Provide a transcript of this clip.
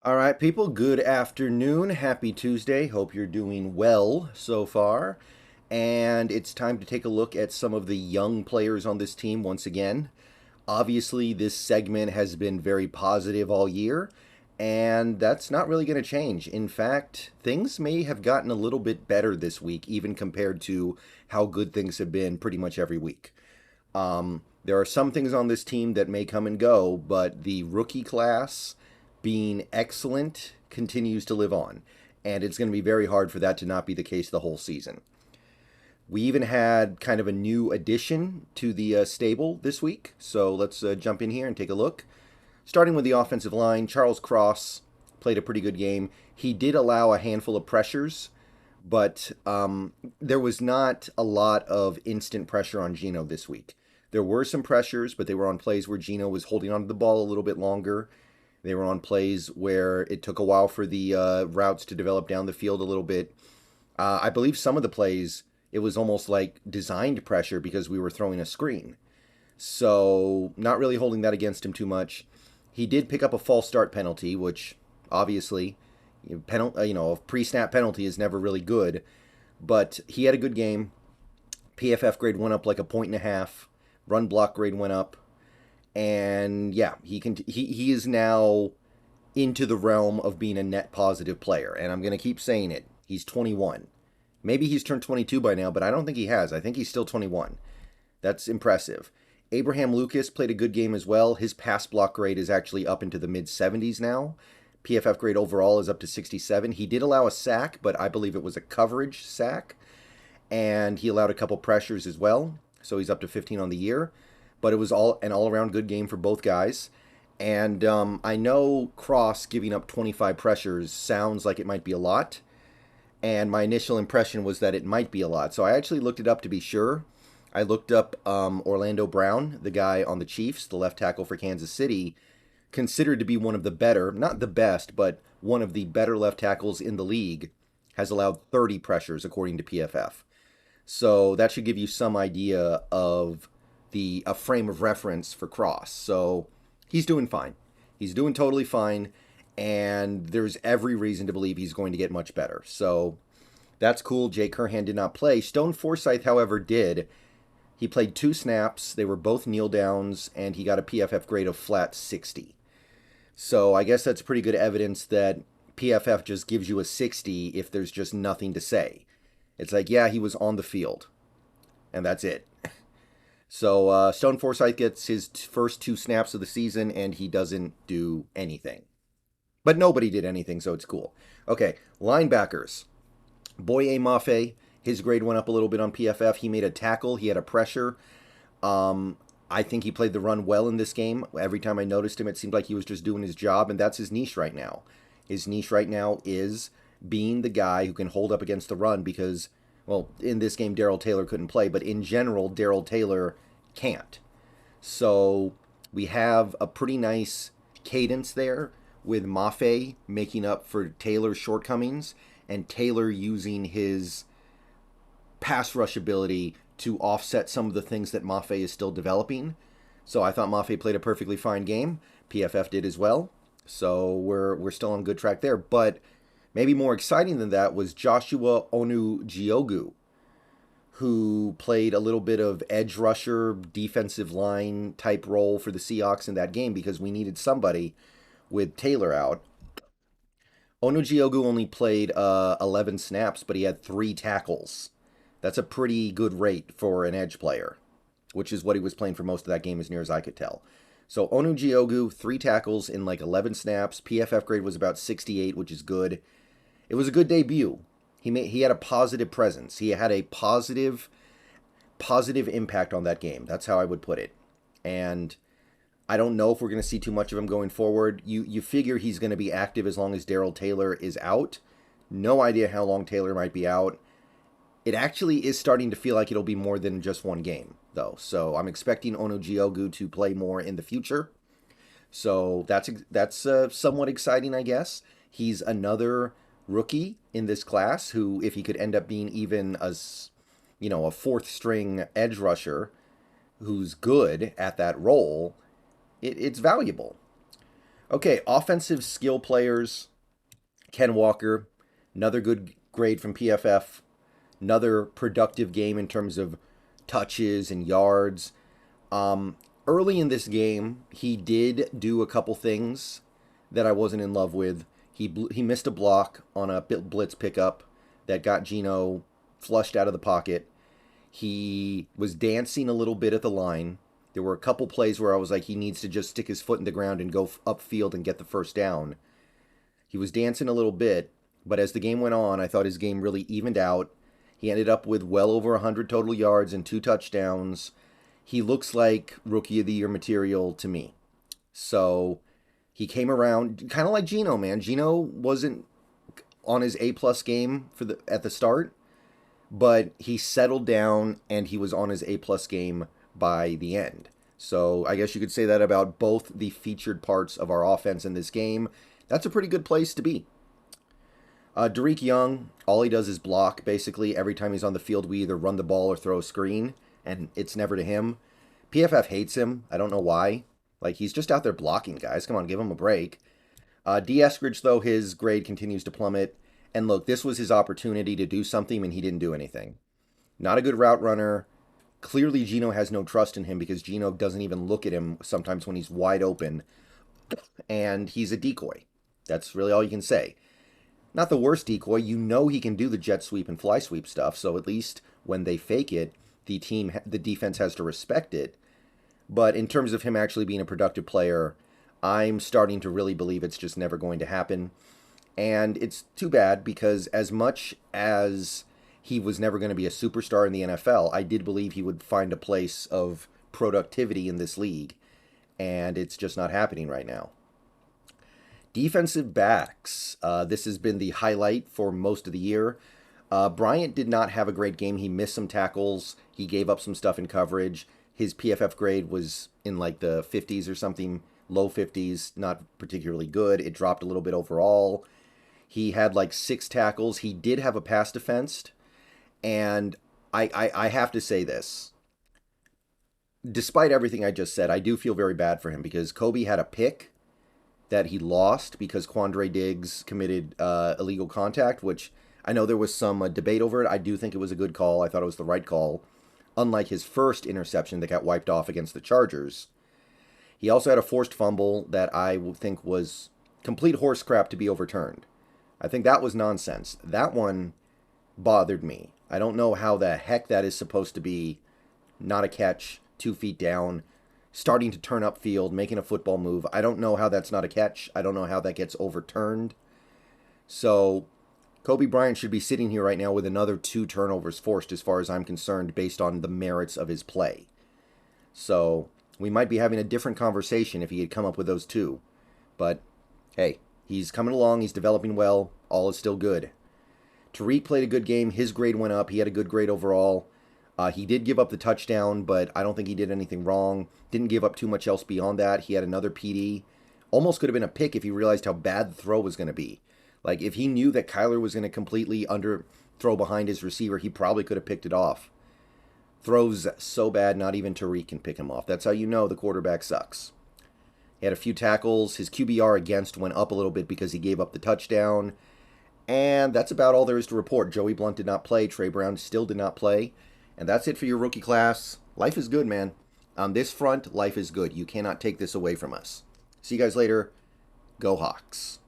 All right, people, good afternoon. Happy Tuesday. Hope you're doing well so far. And it's time to take a look at some of the young players on this team once again. Obviously, this segment has been very positive all year, and that's not really going to change. In fact, things may have gotten a little bit better this week, even compared to how good things have been pretty much every week. There are some things on this team that may come and go, but the rookie class being excellent continues to live on. And it's going to be very hard for that to not be the case the whole season. We even had kind of a new addition to the stable this week. So let's jump in here and take a look. Starting with the offensive line, Charles Cross played a pretty good game. He did allow a handful of pressures, but there was not a lot of instant pressure on Gino this week. There were some pressures, but they were on plays where Gino was holding onto the ball a little bit longer. They were on plays where it took a while for the routes to develop down the field a little bit. I believe some of the plays, it was almost like designed pressure because we were throwing a screen. So not really holding that against him too much. He did pick up a false start penalty, which obviously, a pre-snap penalty is never really good. But he had a good game. PFF grade went up like 1.5. Run block grade went up. And yeah, he is now into the realm of being a net positive player. And I'm going to keep saying it. He's 21. Maybe he's turned 22 by now, but I don't think he has. I think he's still 21. That's impressive. Abraham Lucas played a good game as well. His pass block grade is actually up into the mid 70s now. PFF grade overall is up to 67. He did allow a sack, but I believe it was a coverage sack. And he allowed a couple pressures as well. So he's up to 15 on the year. But it was an all-around good game for both guys. And I know Cross giving up 25 pressures sounds like it might be a lot. And my initial impression was that it might be a lot. So I actually looked it up to be sure. I looked up Orlando Brown, the guy on the Chiefs, the left tackle for Kansas City, considered to be one of the better, not the best, but one of the better left tackles in the league, has allowed 30 pressures according to PFF. So that should give you some idea of a frame of reference for Cross. So he's doing fine. He's doing totally fine, and there's every reason to believe he's going to get much better. So that's cool. Jake Curhan did not play. Stone Forsythe, however, did. He played 2 snaps. They were both kneel downs, and he got a PFF grade of flat 60. So I guess that's pretty good evidence that PFF just gives you a 60 if there's just nothing to say. It's like, yeah, he was on the field, and that's it. So Stone Forsythe gets his first 2 snaps of the season, and he doesn't do anything. But nobody did anything, so it's cool. Okay, linebackers. Boye Mafe, his grade went up a little bit on PFF. He made a tackle. He had a pressure. I think he played the run well in this game. Every time I noticed him, it seemed like he was just doing his job, and that's his niche right now. His niche right now is being the guy who can hold up against the run because, well, in this game, Darrell Taylor couldn't play, but in general, Darrell Taylor can't. So we have a pretty nice cadence there with Mafe making up for Taylor's shortcomings and Taylor using his pass rush ability to offset some of the things that Mafe is still developing. So I thought Mafe played a perfectly fine game. PFF did as well. So we're still on good track there. But maybe more exciting than that was Joshua Onujiogu, who played a little bit of edge rusher, defensive line type role for the Seahawks in that game because we needed somebody with Taylor out. Onujiogu only played 11 snaps, but he had 3 tackles. That's a pretty good rate for an edge player, which is what he was playing for most of that game as near as I could tell. So Onujiogu, 3 tackles in like 11 snaps. PFF grade was about 68, which is good. It was a good debut. He had a positive presence. He had a positive impact on that game. That's how I would put it. And I don't know if we're going to see too much of him going forward. You figure he's going to be active as long as Darrell Taylor is out. No idea how long Taylor might be out. It actually is starting to feel like it'll be more than just one game, though. So I'm expecting Onujiogu to play more in the future. So that's somewhat exciting, I guess. He's another rookie in this class who, if he could end up being even a 4th string edge rusher who's good at that role, it's valuable. Okay, offensive skill players. Ken Walker, another good grade from PFF. Another productive game in terms of touches and yards. Um, Early in this game, he did do a couple things that I wasn't in love with. He missed a block on a blitz pickup that got Gino flushed out of the pocket. He was dancing a little bit at the line. There were a couple plays where I was like, he needs to just stick his foot in the ground and go upfield and get the first down. He was dancing a little bit, but as the game went on, I thought his game really evened out. He ended up with well over 100 total yards and 2 touchdowns. He looks like Rookie of the Year material to me. So he came around kind of like Gino, man. Gino wasn't on his A-plus game at the start, but he settled down and he was on his A-plus game by the end. So I guess you could say that about both the featured parts of our offense in this game. That's a pretty good place to be. Derek Young, all he does is block, basically. Every time he's on the field, we either run the ball or throw a screen, and it's never to him. PFF hates him. I don't know why. Like, he's just out there blocking, guys. Come on, give him a break. D. Eskridge, though, his grade continues to plummet. And look, this was his opportunity to do something, and he didn't do anything. Not a good route runner. Clearly, Gino has no trust in him because Gino doesn't even look at him sometimes when he's wide open. And he's a decoy. That's really all you can say. Not the worst decoy. You know he can do the jet sweep and fly sweep stuff, so at least when they fake it, the defense has to respect it. But in terms of him actually being a productive player, I'm starting to really believe it's just never going to happen. And it's too bad because as much as he was never going to be a superstar in the NFL, I did believe he would find a place of productivity in this league. And it's just not happening right now. Defensive backs. This has been the highlight for most of the year. Bryant did not have a great game. He missed some tackles. He gave up some stuff in coverage. His PFF grade was in like the 50s or something, low 50s, not particularly good. It dropped a little bit overall. He had like 6 tackles. He did have a pass defense. And I have to say this. Despite everything I just said, I do feel very bad for him because Kobe had a pick that he lost because Quandre Diggs committed illegal contact, which I know there was some debate over it. I do think it was a good call. I thought it was the right call, unlike his first interception that got wiped off against the Chargers. He also had a forced fumble that I think was complete horse crap to be overturned. I think that was nonsense. That one bothered me. I don't know how the heck that is supposed to be not a catch, 2 feet down, starting to turn upfield, making a football move. I don't know how that's not a catch. I don't know how that gets overturned. So Kobe Bryant should be sitting here right now with another 2 turnovers forced as far as I'm concerned based on the merits of his play. So we might be having a different conversation if he had come up with those 2. But hey, he's coming along. He's developing well. All is still good. Tariq played a good game. His grade went up. He had a good grade overall. He did give up the touchdown, but I don't think he did anything wrong. Didn't give up too much else beyond that. He had another PD. Almost could have been a pick if he realized how bad the throw was going to be. Like, if he knew that Kyler was going to completely underthrow behind his receiver, he probably could have picked it off. Throws so bad, not even Tariq can pick him off. That's how you know the quarterback sucks. He had a few tackles. His QBR against went up a little bit because he gave up the touchdown. And that's about all there is to report. Joey Blount did not play. Trey Brown still did not play. And that's it for your rookie class. Life is good, man. On this front, life is good. You cannot take this away from us. See you guys later. Go Hawks.